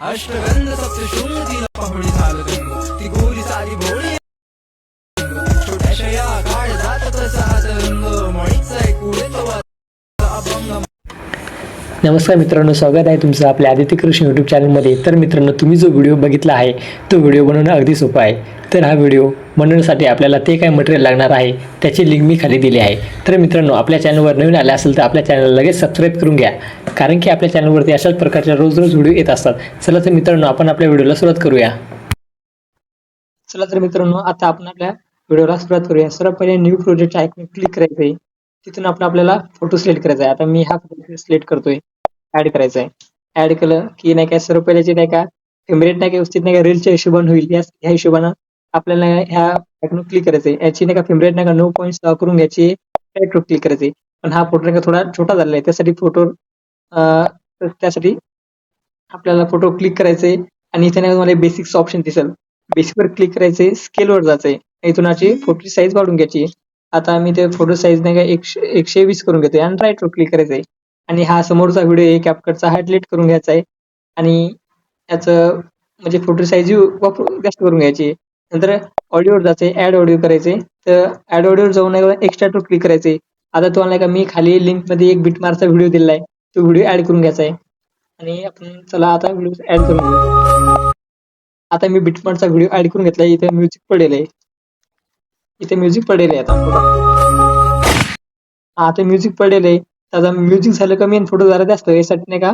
अष्टगंध सप्तशृंग तिला पहुडी झालं गंग ती गोरी सारी भोळी छोट्याशा या काळ जात कसा रंग मणीचा ऐकू येतो अभंग. नमस्कार मित्रांनो, स्वागत आहे तुमचं आपल्या आदित्य कृष्ण यूट्यूब चॅनलमध्ये. तर मित्रांनो, तुम्ही जो व्हिडिओ बघितला आहे तो व्हिडिओ बनवणं अगदी सोपं आहे. तर हा व्हिडिओ बनवण्यासाठी आपल्याला ते काय मटेरियल लागणार आहे त्याची लिंक मी खाली दिली आहे. तर मित्रांनो, आपल्या चॅनलवर नवीन आले असेल तर आपल्या चॅनलला लगेच सबस्क्राईब करून घ्या, कारण की आपल्या चॅनलवरती अशाच प्रकारच्या रोज व्हिडिओ येत असतात. चला तर मित्रांनो, आपण आपल्या व्हिडिओला सुरुवात करूया. चला तर मित्रांनो, आता आपण आपल्या व्हिडिओला सुरुवात करूया. सर्वात पहिले न्यू प्रोजेक्ट आयकॉन क्लिक करायचं आहे. तिथून आपल्याला फोटो सिलेक्ट करायचा आहे. आता मी हा फोटो सिलेक्ट करतोय, ऍड करायचा आहे. ऍड केलं की नाही काय, सर्व पहिल्याचे नाही का फेवरेट नाही का व्यवस्थित नाही का रीलच्या हिशोबाने होईल, ह्या हिशोबानं आपल्याला ह्या आयकॉन क्लिक करायचंय. याची नाही का फेवरेट नाही का 9 पॉईंट्स करून घ्यायची, क्लिक करायचे. पण हा फोटो नाही का थोडा छोटा झालेला आहे, त्यासाठी त्यासाठी आपल्याला फोटो क्लिक करायचे आणि इथे नाही तुम्हाला बेसिक्स ऑप्शन दिसेल. बेसिकवर क्लिक करायचे, स्केलवर जायचंय. इथून अशी फोटोची साईज वाढून घ्यायची. आता मी ते फोटो साईज नाही का 120 करून घेतोय आणि राईट वर क्लिक करायचंय. आणि हा समोरचा व्हिडिओ आहे कॅपकटचा, हा डिलीट करून घ्यायचा आहे आणि याचं म्हणजे फोटो साईज जास्त करून घ्यायची. नंतर ऑडिओवर जायचंय, ऍड ऑडिओ करायचे. तर ऍड ऑडिओवर जाऊन एक्स्ट्राक्ट वर क्लिक करायचे. आता तुम्हाला नाही का मी खाली लिंक मध्ये एक बिटमार्कचा व्हिडिओ दिलाय, तो व्हिडिओ ऍड करून घ्यायचा आहे. आणि आपण चला आता व्हिडिओ ऍड करून घेऊ. आता मी बिटमार्कचा व्हिडिओ ऍड करून घेतलाय. इथे म्युझिक पडेल आहे, आता म्युझिक पडेल आहे. त्याचा म्युझिक झालं कमी आणि फोटो जरा जास्त, यासाठी नाही का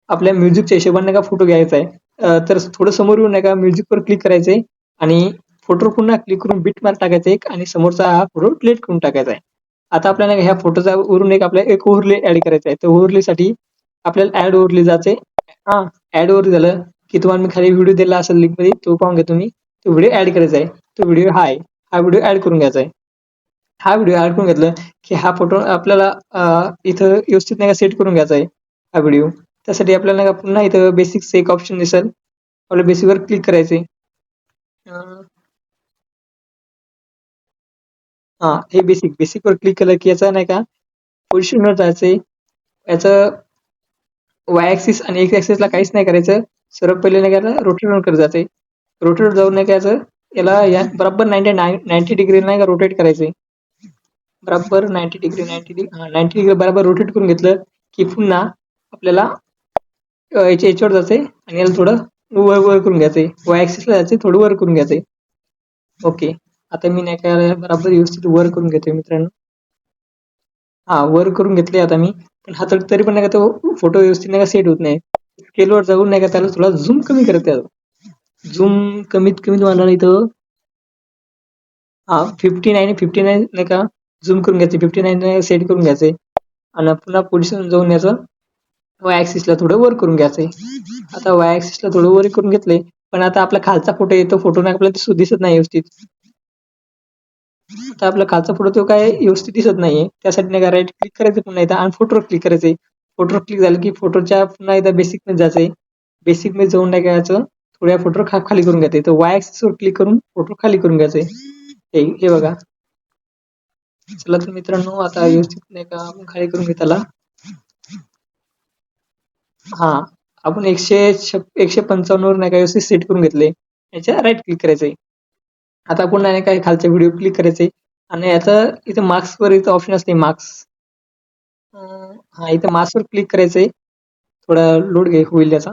आपल्या म्युझिकच्या हिशोबाने नाही का फोटो घ्यायचा आहे. तर थोडं समोर येऊन नाही का म्युझिकवर क्लिक करायचंय आणि फोटोवर पुन्हा क्लिक करून बिट मार्क टाकायचा एक आणि समोरचा हा फोटो डिलीट करून टाकायचा आहे. आता आपल्याला ह्या फोटोचा वरून एक ओव्हरले ऍड करायचा आहे. तर ओव्हरलेसाठी आपल्याला ऍड ओव्हरले जायचंय. हा, ऍड ओव्हरले झालं की तुम्हाला मी खाली व्हिडिओ दिला असेल लिंक मध्ये, तो पाहून घ्या तुम्ही. तो व्हिडिओ ऍड करायचा आहे. तो व्हिडिओ हा आहे, हा व्हिडिओ ऍड करून घ्यायचा आहे. हा व्हिडिओ ऍड करून घेतलं की हा फोटो आपल्याला इथं व्यवस्थित नाही का सेट करून घ्यायचा आहे हा व्हिडिओ. त्यासाठी आपल्याला नाही का पुन्हा इथं बेसिक्स एक ऑप्शन दिसेल, आपल्या बेसिकवर क्लिक करायचे. हा, हे बेसिकवर क्लिक केलं की याचा नाही का पोझिशनवर जायचंय. याचं वाय ऍक्सिस आणि एक्स ऍक्सिसला काहीच नाही करायचं. सर्व पहिले नाही का रोटेट करत जायचंय. रोटेट जाऊन नाही का याला या बरोबर 90 डिग्री नाही का रोटेट करायचंय. बरोबर 90 डिग्री 90 डिग्री बरोबर रोटेट करून घेतलं की पुन्हा आपल्याला याच्यावर जायचंय आणि याला थोडं वर करून घ्यायचंय. वाय ऍक्सिसला जायचंय, थोडं वर करून घ्यायचंय. ओके, आता मी नाही का बरोबर व्यवस्थित वर करून घेतोय मित्रांनो. हा, वर करून घेतले आता मी. पण हा तरी पण नाही का तो फोटो व्यवस्थित नाही का सेट होत नाही. स्केलवर जाऊन नाही का त्याला थोडा झूम कमी करत आहे. झूम कमीत कमी तुम्हाला इथं 59 नाही का झूम करून घ्यायचे. 59 सेट करून घ्यायचे आणि पुन्हा पोझिशन जाऊन याचं वाय ऍक्सिसला थोडं वर करून घ्यायचंय. आता वाय ऍक्सिसला थोडं वर करून घेतलंय, पण आता आपला खालचा फोटो येतो, फोटो नाही आपल्याला दिसत नाही व्यवस्थित. आता आपला खालचा फोटो तो काय व्यवस्थित दिसत नाहीये. त्यासाठी नाही का राईट क्लिक करायचं, पुन्हा एकदा आणि फोटोवर क्लिक करायचंय. फोटोवर क्लिक झालं की फोटोच्या पुन्हा एकदा बेसिक मध्ये जायचंय. बेसिक मध्ये जाऊन नाही का याचं थोड्या फोटो खाली करून घ्यायचंय. तर वाय ऍक्सिस वर क्लिक करून फोटो खाली करून घ्यायचंय. हे बघा. चला तर मित्रांनो, आता व्यवस्थित नाही का आपण खाली करून घेताला. हा, आपण 155 वर नाही का व्यवस्थित सेट करून घेतले. याच्या राईट क्लिक करायचंय. आता पुन्हा नाही काय खालच्या व्हिडिओ क्लिक करायचंय आणि याचं इथं मार्क्स वर इथं ऑप्शन असते मार्क्स. हा, इथं मार्क्सवर क्लिक करायचंय. थोडा लोड होईल याचा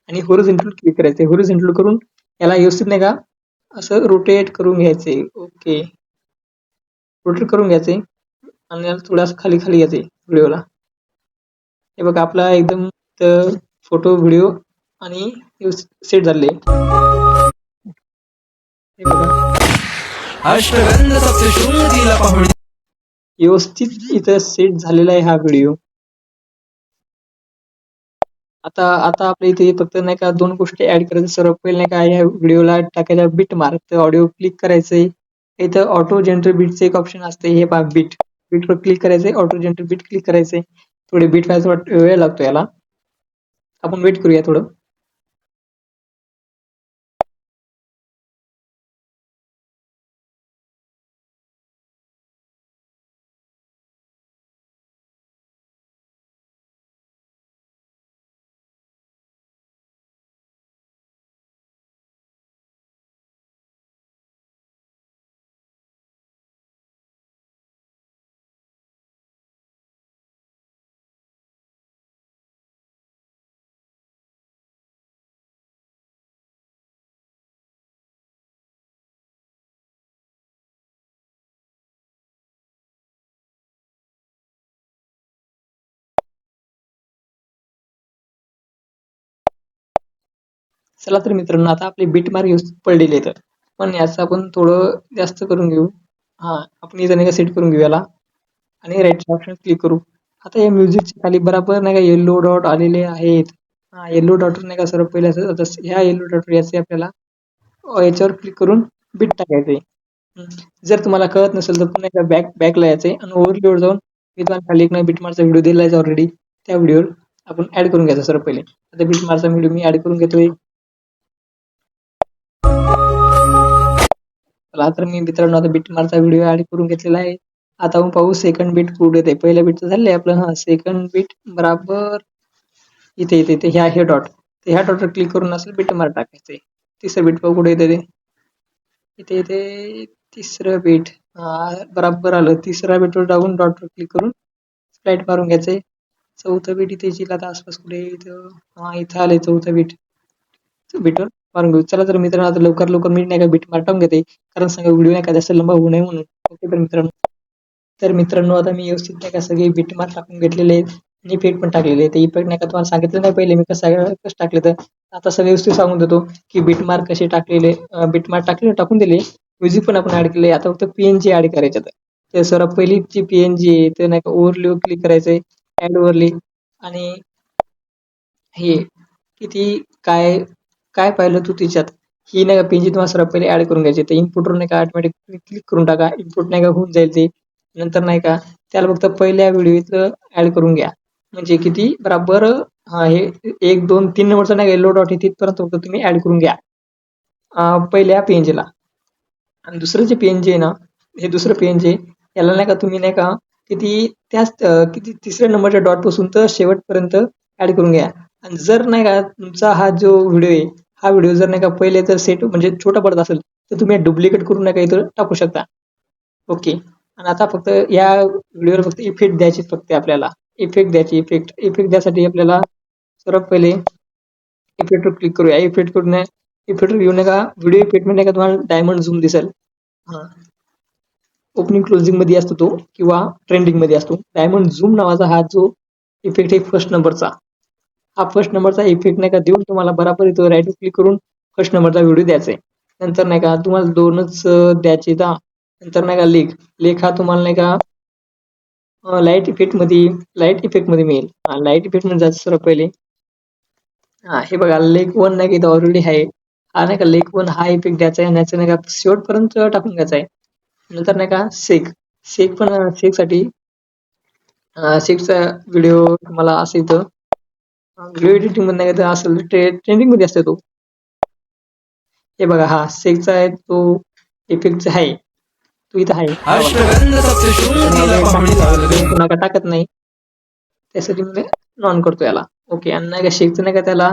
आणि होरिझोंटल क्लिक करायचंय. होरिझोंटल करून याला व्यवस्थित नाही का असं रोटेट करून घ्यायचंय. ओके, रोटेट करून घ्यायचंय आणि याला थोडं खाली खाली घ्यायचंय व्हिडिओला. हे बघा, आपला एकदम फोटो व्हिडिओ आणि सेट झाले. हे बघा, अष्टगंध सप्तशृंग तिला पहुडी व्यवस्थित इथं सेट झालेला आहे हा व्हिडिओ. आता आता आपल्या इथे फक्त नाही का 2 गोष्टी ऍड करायच्या. सर्व पहिले नाही का या व्हिडिओला टाकायचा बिट मार्क. तर ऑडिओ क्लिक करायचंय. इथं ऑटो जनरेट बीटचं एक ऑप्शन असते, हे पहा बीट. बीटवर क्लिक करायचंय, ऑटो जनरेट बीट क्लिक करायचंय. थोडी बीट व्हायला थोडा वेळ लागतो याला, आपण वेट करूया थोडं. चला तर मित्रांनो, आता आपले बीट मार्क व्यवस्थित पडलेले आहेत, पण याचं आपण थोडं जास्त करून घेऊ. आपण इथं नाही का सेट करून घेऊ याला, आणि राईट ऑप्शन क्लिक करू. आता या म्युझिकच्या खाली बराबर नाही का येल्लो डॉट आलेले आहेत. येल्लो डॉट नाही का सर्व पहिले ह्या येल्लो डॉट याचे आपल्याला याच्यावर क्लिक करून बीट टाकायचे. जर तुम्हाला कळत नसेल तर पुन्हा एकदा बॅकला यायचंय आणि ओव्हरलोड जाऊन मी तुम्हाला खाली एक बीट मार्कचा व्हिडिओ दिला आहे ऑलरेडी, त्या व्हिडिओवर आपण ऍड करून घ्यायचा सर्व पहिले. आता बीट मार्कचा व्हिडिओ मी ऍड करून घेतोय. चला तर मी मित्रांनो आता बीट मार्कचा व्हिडिओ ऍड करून घेतलेला आहे. आता आपण पाहू सेकंड बीट कुठे येते. पहिल्या बीटचं झालंय आपलं. सेकंड बीट बराबर इथे इथे इथे हे डॉट, ह्या डॉटवर क्लिक करून असेल बीट मार्क टाकायचंय. तिसरं बीट पाहू कुठे येते ते. इथे इथे तिसरं बीट बराबर आलं. तिसऱ्या बीटवर जाऊन डॉटवर क्लिक करून स्लाइड मारून घ्यायचंय. चौथं बीट इथे येईल आता आसपास कुठे इथं इथं आलंय चौथं बीटवर मारून घेऊ. चला तर मित्रांनो आता लवकर लवकर मी नाही का बीट मार्क घेते, कारण सांगा व्हिडिओ नाही का जास्त लंबा होऊ नये म्हणून. ओके तर मित्रांनो आता मी व्यवस्थित नाही का सगळे बीट मार्क टाकून घेतलेले आहेत आणि इफेक्ट पण टाकलेले आहेत. इफेक्ट नाही का तुम्हाला सांगितलं नाही पहिले मी कसं टाकले, तर आता सगळे व्यवस्थित सांगून देतो की बीट मार्क कसे टाकलेले. बीट मार्क टाकून दिले. म्युझिक पण आपण ऍड केले. आता फक्त पीएनजी ऍड करायचे. तर सर्वात पहिली जी पीएनजी आहे ते नाही का ओव्हरले क्लिक करायचंय, ऍड ओव्हरले. आणि हे किती काय काय पाहिलं तू तिच्यात, ही नाही का पीएनजी तुम्हाला सर्वात पहिले ऍड करून घ्यायची. तर इनपुटवर नाही का ऑटोमॅटिक क्लिक करून टाका. इनपुट नाही का होऊन जाईल ते. नंतर नाही का त्याला फक्त पहिल्या व्हिडिओ ऍड करून घ्या. म्हणजे किती बराबर हे 1 2 3 नंबरचा नाही का येलो डॉट आहे तिथपर्यंत फक्त तुम्ही ऍड करून घ्या पहिल्या पीएनजीला. आणि दुसरं जे पीएनजी आहे ना, हे दुसरं पीएनजी याला नाही का तुम्ही नाही का किती तिसऱ्या नंबरच्या डॉट पासून तर शेवटपर्यंत ऍड करून घ्या. आणि जर नाही का तुमचा हा जो व्हिडिओ आहे, हा व्हिडिओ जर नाही का पहिले तर सेट म्हणजे छोटा पडत असेल तर तुम्ही डुप्लिकेट करून नाही का इथं टाकू शकता. ओके. आणि आता फक्त या व्हिडिओवर फक्त इफेक्ट द्यायचे, फक्त आपल्याला इफेक्ट द्यायची. इफेक्ट द्यासाठी आपल्याला सर्वात पहिले इफेक्टवर क्लिक करूया. इफेक्टवर घेऊन का व्हिडिओ इफेक्ट मध्ये का तुम्हाला डायमंड झूम दिसेल. ओपनिंग क्लोजिंग मध्ये असतो तो, किंवा ट्रेंडिंग मध्ये असतो. डायमंड झूम नावाचा हा जो इफेक्ट आहे फर्स्ट नंबरचा, हा फर्स्ट नंबरचा इफेक्ट नाही का देऊन तुम्हाला बराबर इथं राईट क्लिक करून फर्स्ट नंबरचा व्हिडिओ द्यायचा आहे. नंतर नाही का तुम्हाला दोनच द्यायचे. नंतर नाही का लेख हा तुम्हाला नाही का लाईट इफेक्ट मध्ये मिळेल. लाईट इफेक्ट मध्ये जायचं सर्व पहिले. हे बघा लेख 1 नाही का इथं ऑलरेडी आहे. हा नाही का लेख 1 हा इफेक्ट द्यायचा आहे आणि याचं नाही का शेवटपर्यंत टाकून घ्यायचा आहे. नंतर नाही का सेक साठी सेकचा व्हिडिओ तुम्हाला असं इथं व्हिडिओ एडिटिंग मध्ये नाही का असेल ट्रेंडिंग मध्ये असतो तो. हे बघा हा सेकचा आहे तो इफेक्टचा आहे, तो इथं आहे. अष्टगंध सप्तशृंगीला पाहुणी चालत नका टाकत नाही, त्यासाठी मी नॉन करतो याला. ओके. आणि नाही का शेकचं नाही का त्याला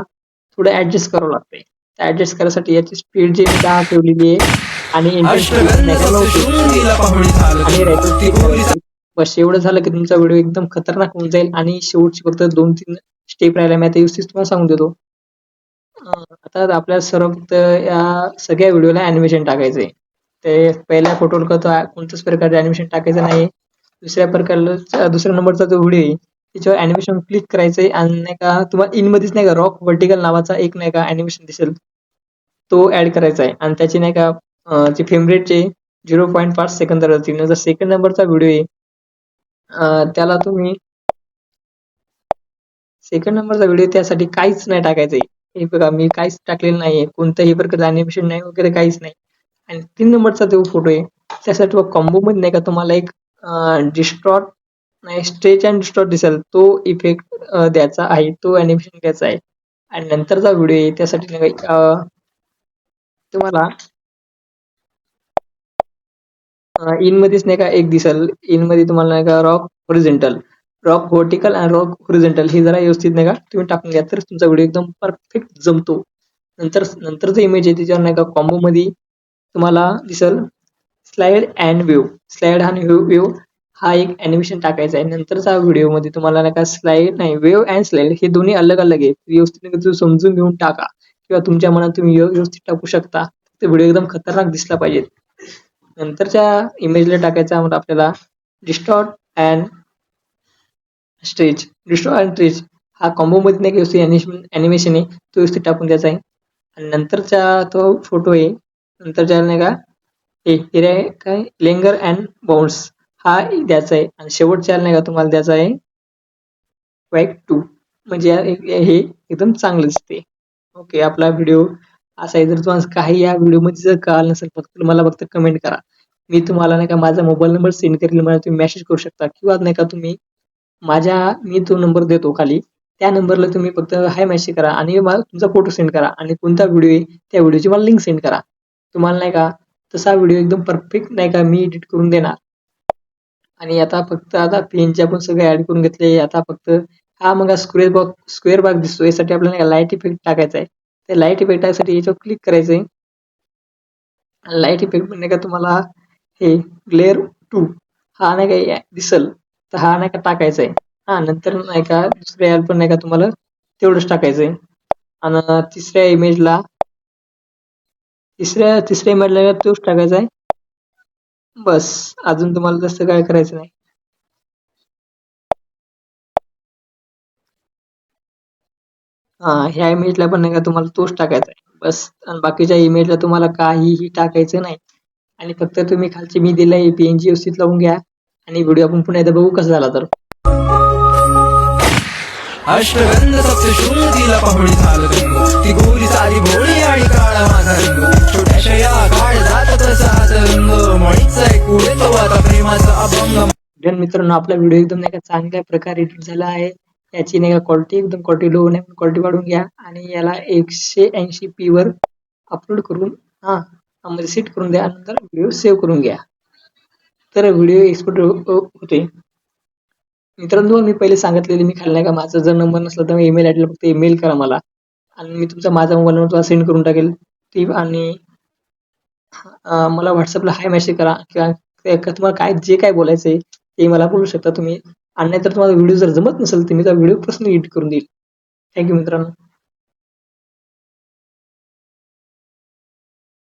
थोडं ऍडजस्ट करावं लागतंय. ऍडजस्ट करायसाठी याची स्पीड जी 10 ठेवलेली आहे आणि अष्टगंध सप्तशृंगीला पाहुणी चालत बस एवढं झालं की तुमचा व्हिडिओ एकदम खतरनाक होऊन जाईल. आणि शेवटची फक्त 2-3 स्टेप राहिल्या, मी आता व्यवस्थित तुम्हाला सांगून देतो. आता आपल्याला सर्व फक्त या सगळ्या व्हिडिओला अॅनिमेशन टाकायचंय. ते पहिल्या फोटोला कोणत्याच प्रकारचे अॅनिमेशन टाकायचं नाही. दुसऱ्या नंबरचा जो व्हिडिओ आहे त्याच्यावर अॅनिमेशन क्लिक करायचंय. आणि नाही का तुम्हाला इन मध्येच नाही का रॉक व्हर्टिकल नावाचा एक नाही का अॅनिमेशन दिसेल, तो ऍड करायचा आहे. आणि त्याची नाही का जे फ्रेम रेटचे 0.5 सेकंद राहतील. जर सेकंड नंबरचा व्हिडिओ आहे त्याला तुम्ही सेकंड नंबरचा व्हिडिओ त्यासाठी काहीच नाही टाकायचंय. हे बघा मी काहीच टाकलेलं नाहीये, कोणत्याही प्रकारचं अॅनिमेशन नाही वगैरे काहीच नाही. आणि 3 नंबरचा जो फोटो आहे त्यासाठी कॉम्बो मध्ये नाही का तुम्हाला एक डिस्टॉर्ट नाही स्ट्रेच अँड डिस्टॉर्ट दिसेल, तो इफेक्ट द्यायचा आहे, तो अॅनिमेशन द्यायचा आहे. आणि नंतरचा व्हिडिओ आहे त्यासाठी नाही का तुम्हाला इन मध्येच नाही का एक दिसेल. इन मध्ये तुम्हाला नाही का रॉक व्हर्टिकल आणि रॉक होरिझॉन्टल हे जरा व्यवस्थित नाही का तुम्ही टाकून घ्या, तर तुमचा व्हिडिओ एकदम परफेक्ट जमतो. नंतर जो इमेज आहे त्याच्यावर नाही का कॉम्बो मध्ये तुम्हाला दिसेल स्लाइड आणि व्ह्यू हा एक अॅनिमेशन टाकायचा आहे. नंतरचा व्हिडिओ मध्ये तुम्हाला नाही का वेव्ह अँड स्लाइड हे दोन्ही अलग अलग आहेत. व्यवस्थित समजून घेऊन टाका, किंवा तुमच्या मनात तुम्ही व्यवस्थित टाकू शकता. ते व्हिडिओ एकदम खतरनाक दिसला पाहिजे. नंतरच्या इमेजला टाकायचा आपल्याला डिस्टॉर्ट अँड स्ट्रेच हा कॉम्बो मध्ये नाही व्यवस्थित अॅनिमेशन आहे, तो व्यवस्थित टाकून द्यायचा आहे. आणि नंतरचा तो फोटो आहे, नंतरच्या नाही का हे काय लेंगर अँड बाउन्स हा द्यायचा आहे आणि शेवटच्या नाही का तुम्हाला द्यायचा आहे वॅक 2 म्हणजे हे एकदम चांगलं दिसते. ओके, आपला व्हिडिओ असा आहे. जर तुम्हाला काही या व्हिडिओमध्ये जर कळालं नसेल फक्त मला फक्त कमेंट करा. मी तुम्हाला नाही का माझा मोबाईल नंबर सेंड करेल, मला तुम्ही मेसेज करू शकता किंवा नाही का तुम्ही मी तो नंबर देतो खाली, त्या नंबरला तुम्ही फक्त हाय मेसेज करा आणि मला तुमचा फोटो सेंड करा आणि कोणता व्हिडिओ आहे त्या व्हिडिओची मला लिंक सेंड करा. तुम्हाला नाही का तसा व्हिडिओ एकदम परफेक्ट नाही का मी एडिट करून देणार. आणि आता पेनचे आपण सगळे ऍड करून घेतले. आता फक्त हा मग स्क्वेअर बॉक्स दिसतो, यासाठी आपल्याला लाईट इफेक्ट टाकायचा आहे. त्या लाईट इफेक्ट टाकायसाठी याच्यावर क्लिक करायचंय. लाईट इफेक्ट म्हणजे का तुम्हाला हे ग्लेअर 2 हा नाही का दिसल, तर हा नाही का टाकायचा आहे. हा नंतर नाही का दुसऱ्या पण नाही का तुम्हाला तेवढंच टाकायचंय. आणि तिसऱ्या इमेजला तोच टाकायचा आहे. बस, अजून तुम्हाला जास्त काय करायचं नाही. ह्या इमेजला पण नाही का तुम्हाला तोच टाकायचा आहे. बस, आणि बाकीच्या इमेजला तुम्हाला काहीही टाकायचं नाही. आणि फक्त तुम्ही खालची मी दिलंय PNG व्यवस्थित लावून घ्या आणि व्हिडिओ आपण पुन्हा एकदा बघू कसा झाला तर. अष्टगंध सप्तशृंगीला पहुडी झालं रंग, ती गोरी सारी भोळी आणि काळा माझा रंग, छोट्याशा या काळजात तसा रंग, मळीच ऐकू येतो आता प्रेमाचा अभंग. मित्रांनो, आपला व्हिडिओ एकदम नाही का चांगल्या प्रकारे एडिट झाला आहे. याची नाही का क्वालिटी एकदम लो नाही, क्वालिटी वाढवून घ्या आणि याला 180p वर अपलोड करून म्हणजे सेट करून द्या. नंतर व्हिडिओ सेव्ह करून घ्या, तर व्हिडिओ एक्सपोर्ट होते. मित्रांनो, मी पहिले सांगितलेले मी खाली नाही का माझा जर नंबर नसला तर ईमेल आयडीला फक्त ईमेल करा मला आणि मी माझा मोबाईल नंबर तुम्हाला सेंड करून टाकेल ती. आणि मला व्हॉट्सअपला हाय मेसेज करा किंवा तुम्हाला जे काय बोलायचंय ते मला बोलू शकता तुम्ही. आणि नाहीतर तुम्हाला व्हिडिओ जर जमत नसेल तर मी व्हिडिओ पर्सनली एडिट करून देईल. थँक्यू मित्रांनो.